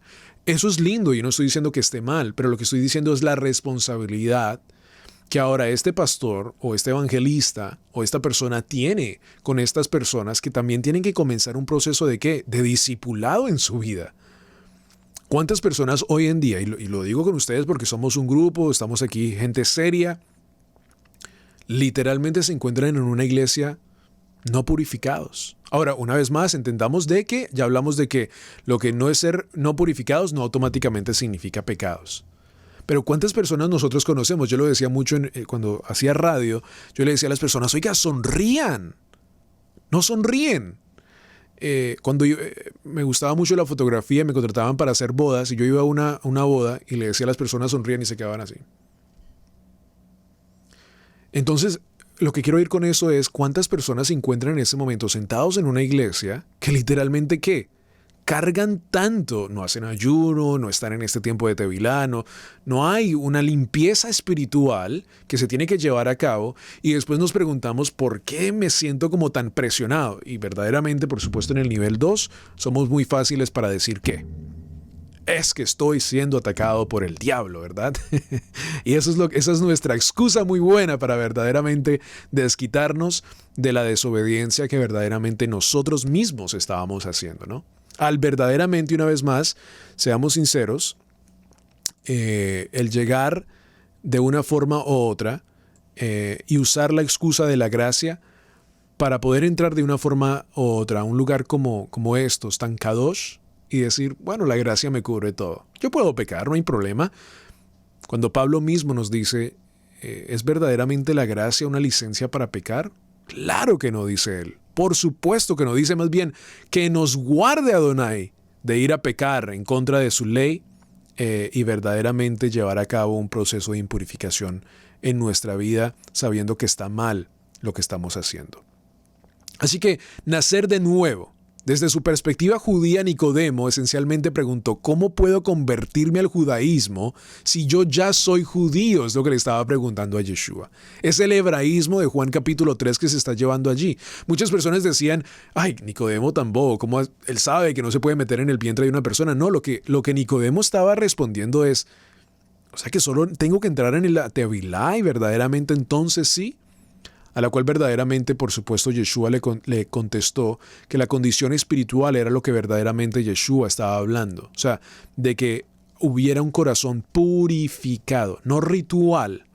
S1: Eso es lindo, y no estoy diciendo que esté mal, pero lo que estoy diciendo es la responsabilidad que ahora este pastor o este evangelista o esta persona tiene con estas personas que también tienen que comenzar un proceso de ¿qué? De discipulado en su vida. ¿Cuántas personas hoy en día, y lo digo con ustedes porque somos un grupo, estamos aquí, gente seria, literalmente se encuentran en una iglesia no purificados? Ahora, una vez más, entendamos de que, ya hablamos de que lo que no es ser no purificados no automáticamente significa pecados. Pero ¿cuántas personas nosotros conocemos? Yo lo decía mucho cuando hacía radio, yo le decía a las personas, oiga, sonrían, no sonríen. Cuando me gustaba mucho la fotografía, me contrataban para hacer bodas y yo iba a una boda y le decía a las personas sonrían y se quedaban así. Entonces, lo que quiero ir con eso es cuántas personas se encuentran en ese momento sentados en una iglesia que literalmente ¿qué? Cargan tanto, no hacen ayuno, no están en este tiempo de Tevilá, no hay una limpieza espiritual que se tiene que llevar a cabo y después nos preguntamos por qué me siento como tan presionado. Y verdaderamente, por supuesto, en el nivel 2 somos muy fáciles para decir que es que estoy siendo atacado por el diablo, ¿verdad? Y esa es nuestra excusa muy buena para verdaderamente desquitarnos de la desobediencia que verdaderamente nosotros mismos estábamos haciendo, ¿no? Al verdaderamente, una vez más, seamos sinceros, el llegar de una forma u otra y usar la excusa de la gracia para poder entrar de una forma u otra a un lugar como estos, tan kadosh, y decir, bueno, la gracia me cubre todo. Yo puedo pecar, no hay problema. Cuando Pablo mismo nos dice, ¿es verdaderamente la gracia una licencia para pecar? Claro que no, dice él. Por supuesto que no, dice más bien que nos guarde Adonai de ir a pecar en contra de su ley y verdaderamente llevar a cabo un proceso de impurificación en nuestra vida sabiendo que está mal lo que estamos haciendo. Así que nacer de nuevo. Desde su perspectiva judía, Nicodemo esencialmente preguntó, ¿cómo puedo convertirme al judaísmo si yo ya soy judío? Es lo que le estaba preguntando a Yeshua. Es el hebraísmo de Juan capítulo 3 que se está llevando allí. Muchas personas decían, ay, Nicodemo tan bobo, ¿cómo él sabe que no se puede meter en el vientre de una persona? No, lo que Nicodemo estaba respondiendo es, o sea que solo tengo que entrar en la Tevilá y verdaderamente entonces sí. A la cual verdaderamente, por supuesto, Yeshua le contestó que la condición espiritual era lo que verdaderamente Yeshua estaba hablando. O sea, de que hubiera un corazón purificado, no ritual.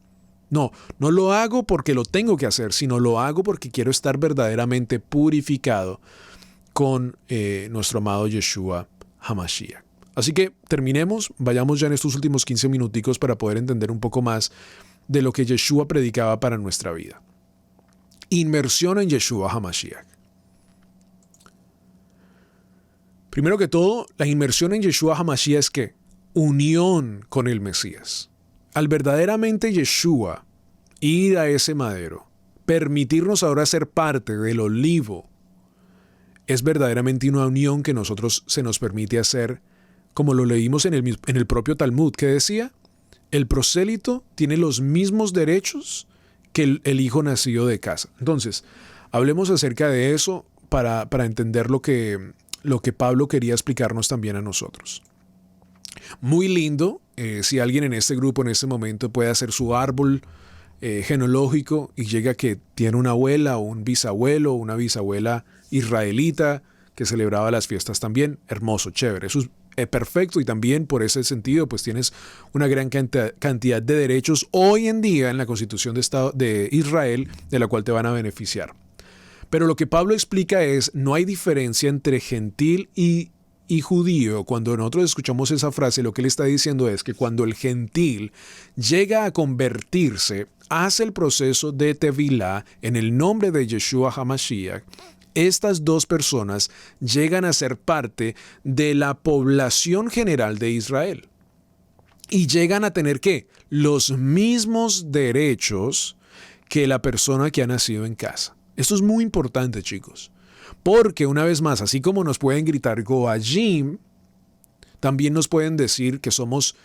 S1: No lo hago porque lo tengo que hacer, sino lo hago porque quiero estar verdaderamente purificado con nuestro amado Yeshua HaMashiach. Así que terminemos, vayamos ya en estos últimos 15 minuticos para poder entender un poco más de lo que Yeshua predicaba para nuestra vida. Inmersión en Yeshua HaMashiach. Primero que todo, la inmersión en Yeshua HaMashiach es que unión con el Mesías. Al verdaderamente Yeshua ir a ese madero, permitirnos ahora ser parte del olivo, es verdaderamente una unión que nosotros se nos permite hacer, como lo leímos en el propio Talmud, que decía, el prosélito tiene los mismos derechos que el hijo nacido de casa. Entonces, hablemos acerca de eso para entender lo que Pablo quería explicarnos también a nosotros. Muy lindo, si alguien en este grupo en este momento puede hacer su árbol genealógico y llega que tiene una abuela o un bisabuelo o una bisabuela israelita que celebraba las fiestas también, hermoso, chévere, eso es perfecto, y también por ese sentido pues tienes una gran cantidad de derechos hoy en día en la Constitución de Estado de Israel de la cual te van a beneficiar. Pero lo que Pablo explica es, no hay diferencia entre gentil y judío. Cuando nosotros escuchamos esa frase, lo que él está diciendo es que cuando el gentil llega a convertirse, hace el proceso de Tevilá en el nombre de Yeshua HaMashiach, estas dos personas llegan a ser parte de la población general de Israel. Y llegan a tener, ¿qué? Los mismos derechos que la persona que ha nacido en casa. Esto es muy importante, chicos. Porque una vez más, así como nos pueden gritar Goayim, también nos pueden decir que somos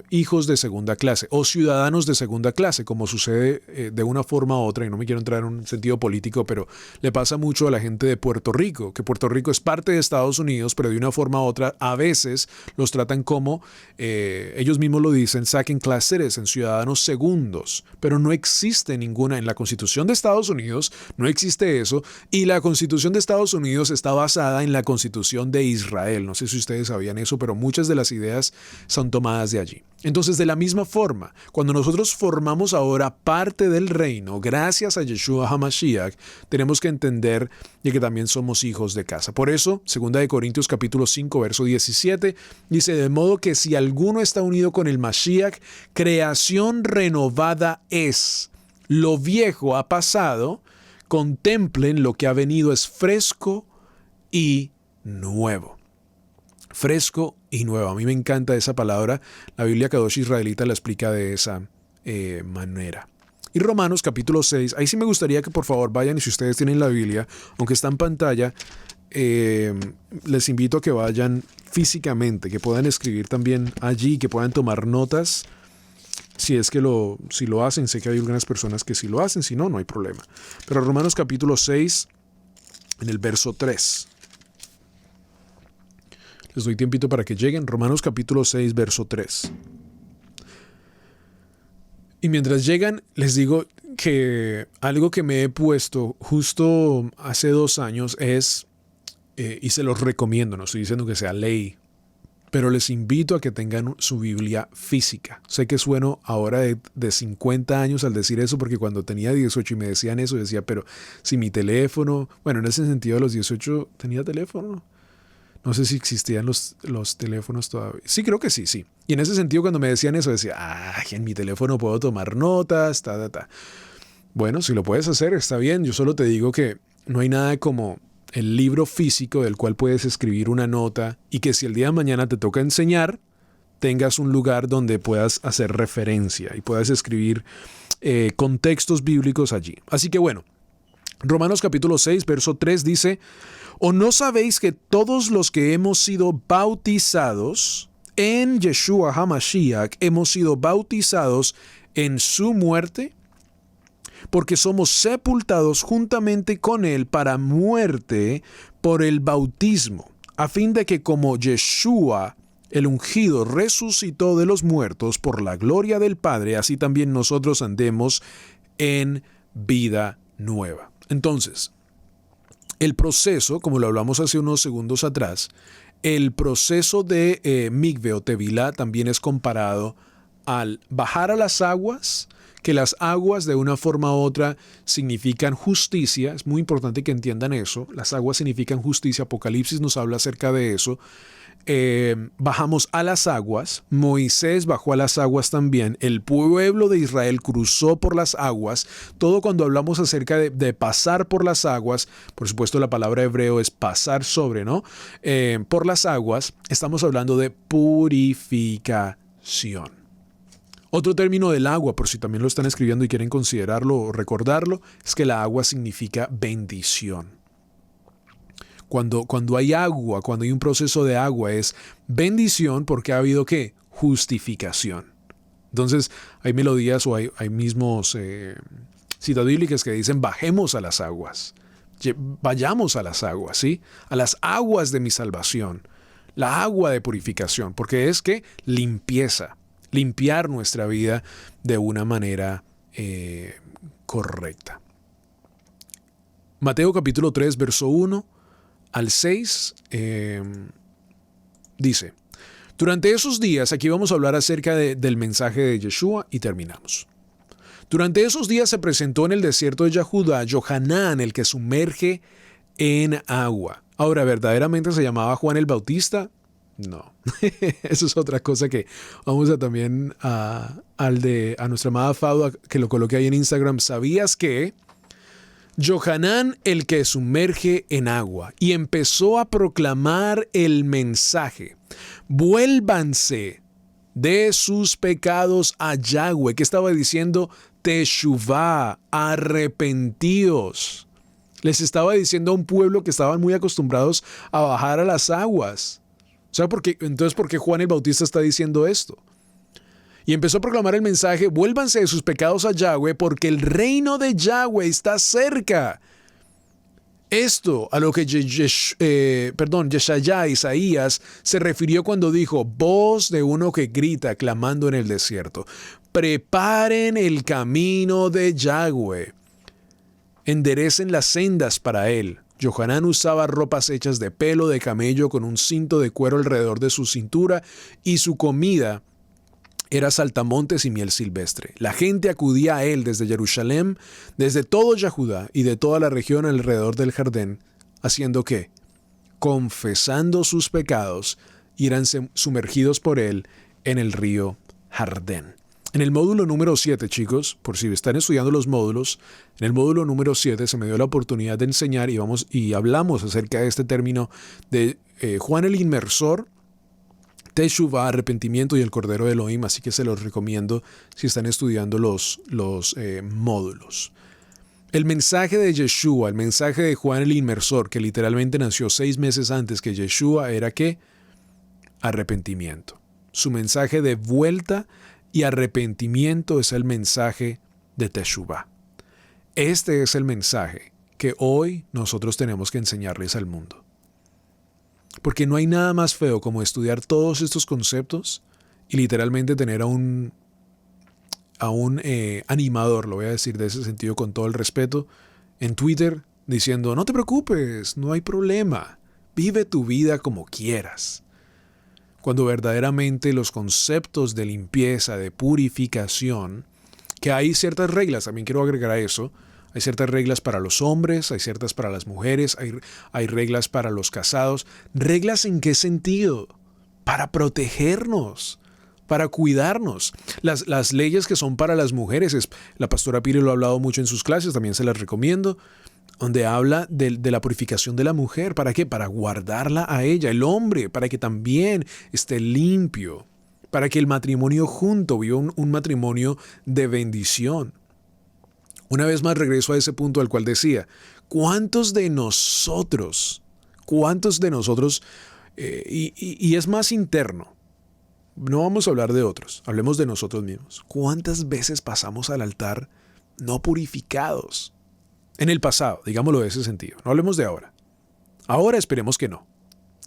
S1: hijos de segunda clase o ciudadanos de segunda clase, como sucede de una forma u otra, y no me quiero entrar en un sentido político, pero le pasa mucho a la gente de Puerto Rico, que Puerto Rico es parte de Estados Unidos, pero de una forma u otra a veces los tratan como, ellos mismos lo dicen, second class citizens, ciudadanos segundos, pero no existe ninguna, en la Constitución de Estados Unidos no existe eso, y la Constitución de Estados Unidos está basada en la Constitución de Israel. No sé si ustedes sabían eso, pero muchas de las ideas son tomadas de allí. Entonces, de la misma forma, cuando nosotros formamos ahora parte del reino, gracias a Yeshua HaMashiach, tenemos que entender de que también somos hijos de casa. Por eso, 2 Corintios capítulo 5, verso 17, dice, de modo que si alguno está unido con el Mashiach, creación renovada es. Lo viejo ha pasado, contemplen lo que ha venido es fresco y nuevo. Fresco y nuevo. A mí me encanta esa palabra. La Biblia Kadosh israelita la explica de esa manera. Y Romanos capítulo 6, ahí sí me gustaría que por favor vayan, y si ustedes tienen la Biblia, aunque está en pantalla, les invito a que vayan físicamente, que puedan escribir también allí, que puedan tomar notas. Si es que si lo hacen, sé que hay algunas personas que sí lo hacen, si no, no hay problema. Pero Romanos capítulo 6, en el verso 3. Les doy tiempito para que lleguen. Romanos capítulo 6, verso 3. Y mientras llegan, les digo que algo que me he puesto justo hace 2 años es, y se los recomiendo, no estoy diciendo que sea ley, pero les invito a que tengan su Biblia física. Sé que sueno ahora de 50 años al decir eso, porque cuando tenía 18 y me decían eso, decía, pero si mi teléfono, bueno, en ese sentido a los 18 tenía teléfono. No sé si existían los teléfonos todavía. Sí, creo que sí. Y en ese sentido, cuando me decían eso, decía, en mi teléfono puedo tomar notas, Bueno, si lo puedes hacer, está bien. Yo solo te digo que no hay nada como el libro físico del cual puedes escribir una nota y que si el día de mañana te toca enseñar, tengas un lugar donde puedas hacer referencia y puedas escribir contextos bíblicos allí. Así que bueno, Romanos capítulo 6, verso 3 dice, ¿o no sabéis que todos los que hemos sido bautizados en Yeshua HaMashiach hemos sido bautizados en su muerte? Porque somos sepultados juntamente con él para muerte por el bautismo, a fin de que como Yeshua, el ungido, resucitó de los muertos por la gloria del Padre, así también nosotros andemos en vida nueva. Entonces, el proceso, como lo hablamos hace unos segundos atrás, el proceso de Mikve o Tevilá también es comparado al bajar a las aguas, que las aguas de una forma u otra significan justicia. Es muy importante que entiendan eso. Las aguas significan justicia. Apocalipsis nos habla acerca de eso. Bajamos a las aguas, Moisés bajó a las aguas también, el pueblo de Israel cruzó por las aguas. Todo cuando hablamos acerca de pasar por las aguas, por supuesto la palabra hebreo es pasar sobre, ¿no? Por las aguas, estamos hablando de purificación. Otro término del agua, por si también lo están escribiendo y quieren considerarlo o recordarlo, es que la agua significa bendición. Cuando hay agua, cuando hay un proceso de agua, es bendición porque ha habido ¿qué? Justificación. Entonces hay melodías o hay mismos citas bíblicas que dicen bajemos a las aguas, vayamos a las aguas, ¿sí? A las aguas de mi salvación, la agua de purificación, porque es que limpieza, limpiar nuestra vida de una manera correcta. Mateo capítulo 3, verso 1 al 6 dice: durante esos días, aquí vamos a hablar acerca del mensaje de Yeshua y terminamos. Durante esos días se presentó en el desierto de Judá Johanán, el que sumerge en agua. Ahora, ¿verdaderamente se llamaba Juan el Bautista? No. Eso es otra cosa que vamos a también a nuestra amada Fauda, que lo coloqué ahí en Instagram. ¿Sabías que Johanán el que sumerge en agua? Y empezó a proclamar el mensaje: vuélvanse de sus pecados a Yahweh. ¿Qué estaba diciendo? Teshuvá, arrepentíos. Les estaba diciendo a un pueblo que estaban muy acostumbrados a bajar a las aguas. O sea, entonces, ¿por qué Juan el Bautista está diciendo esto? Y empezó a proclamar el mensaje: vuélvanse de sus pecados a Yahweh, porque el reino de Yahweh está cerca. Esto a lo que Yeshaya, Isaías, se refirió cuando dijo: voz de uno que grita clamando en el desierto, preparen el camino de Yahweh, enderecen las sendas para él. Johanán usaba ropas hechas de pelo de camello con un cinto de cuero alrededor de su cintura, y su comida era saltamontes y miel silvestre. La gente acudía a él desde Jerusalén, desde todo Yahudá y de toda la región alrededor del Jordán, haciendo ¿qué? Confesando sus pecados, y eran sumergidos por él en el río Jordán. En el módulo número 7, chicos, por si están estudiando los módulos, en el módulo número 7 se me dio la oportunidad de enseñar y hablamos acerca de este término de Juan el Inmersor, Teshuvá, arrepentimiento, y el Cordero de Elohim, así que se los recomiendo si están estudiando los módulos. El mensaje de Yeshua, el mensaje de Juan el Inmersor, que literalmente nació 6 meses antes que Yeshua, era ¿qué? Arrepentimiento. Su mensaje de vuelta y arrepentimiento es el mensaje de Teshuvá. Este es el mensaje que hoy nosotros tenemos que enseñarles al mundo. Porque no hay nada más feo como estudiar todos estos conceptos y literalmente tener a un animador, lo voy a decir de ese sentido con todo el respeto, en Twitter diciendo: no te preocupes, no hay problema, vive tu vida como quieras. Cuando verdaderamente los conceptos de limpieza, de purificación, que hay ciertas reglas, también quiero agregar a eso, hay ciertas reglas para los hombres, hay ciertas para las mujeres, hay reglas para los casados. ¿Reglas en qué sentido? Para protegernos, para cuidarnos. Las leyes que son para las mujeres, la pastora Pire lo ha hablado mucho en sus clases, también se las recomiendo, donde habla de la purificación de la mujer. ¿Para qué? Para guardarla a ella. El hombre, para que también esté limpio, para que el matrimonio junto viva un matrimonio de bendición. Una vez más regreso a ese punto al cual decía: ¿cuántos de nosotros, y es más interno, no vamos a hablar de otros, hablemos de nosotros mismos, cuántas veces pasamos al altar no purificados? En el pasado, digámoslo de ese sentido, no hablemos de ahora. Ahora esperemos que no,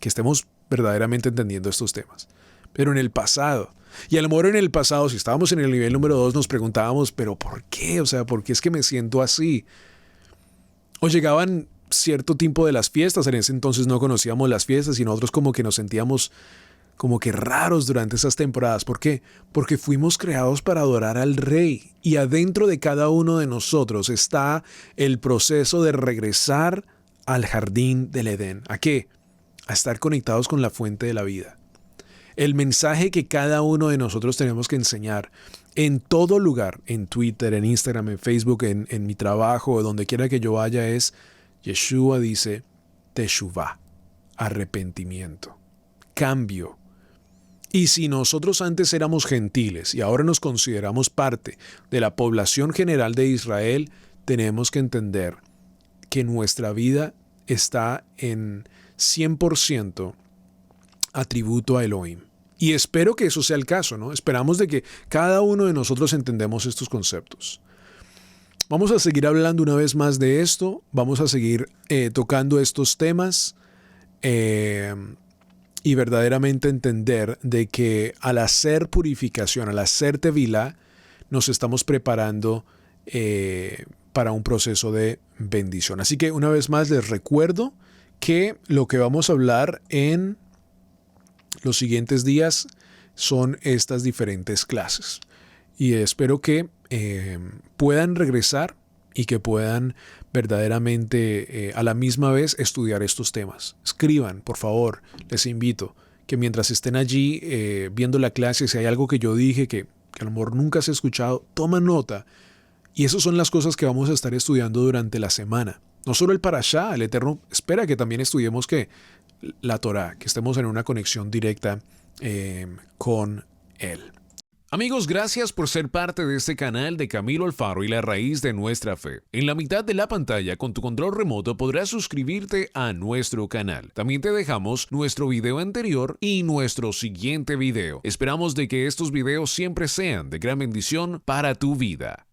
S1: que estemos verdaderamente entendiendo estos temas. Pero en el pasado, y a lo mejor en el pasado, si estábamos en el nivel número 2, nos preguntábamos: ¿pero por qué? O sea, ¿por qué es que me siento así? O llegaban cierto tiempo de las fiestas, en ese entonces no conocíamos las fiestas y nosotros como que nos sentíamos como que raros durante esas temporadas. ¿Por qué? Porque fuimos creados para adorar al Rey, y adentro de cada uno de nosotros está el proceso de regresar al jardín del Edén. ¿A qué? A estar conectados con la fuente de la vida. El mensaje que cada uno de nosotros tenemos que enseñar en todo lugar, en Twitter, en Instagram, en Facebook, en mi trabajo, donde quiera que yo vaya, es: Yeshua dice Teshuvá, arrepentimiento, cambio. Y si nosotros antes éramos gentiles y ahora nos consideramos parte de la población general de Israel, tenemos que entender que nuestra vida está en 100% atributo a Elohim. Y espero que eso sea el caso, ¿no? Esperamos de que cada uno de nosotros entendemos estos conceptos. Vamos a seguir hablando una vez más de esto, vamos a seguir tocando estos temas y verdaderamente entender de que al hacer purificación, al hacer tevilá, nos estamos preparando para un proceso de bendición. Así que una vez más les recuerdo que lo que vamos a hablar en los siguientes días son estas diferentes clases. Y espero que puedan regresar y que puedan verdaderamente a la misma vez estudiar estos temas. Escriban, por favor, les invito que mientras estén allí viendo la clase, si hay algo que yo dije que a lo mejor nunca has escuchado, toma nota. Y esas son las cosas que vamos a estar estudiando durante la semana. No solo el Parashá, el Eterno espera que también estudiemos que la Torá, que estemos en una conexión directa con Él. Amigos, gracias por ser parte de este canal de Camilo Alfaro y la raíz de nuestra fe. En la mitad de la pantalla, con tu control remoto, podrás suscribirte a nuestro canal. También te dejamos nuestro video anterior y nuestro siguiente video. Esperamos de que estos videos siempre sean de gran bendición para tu vida.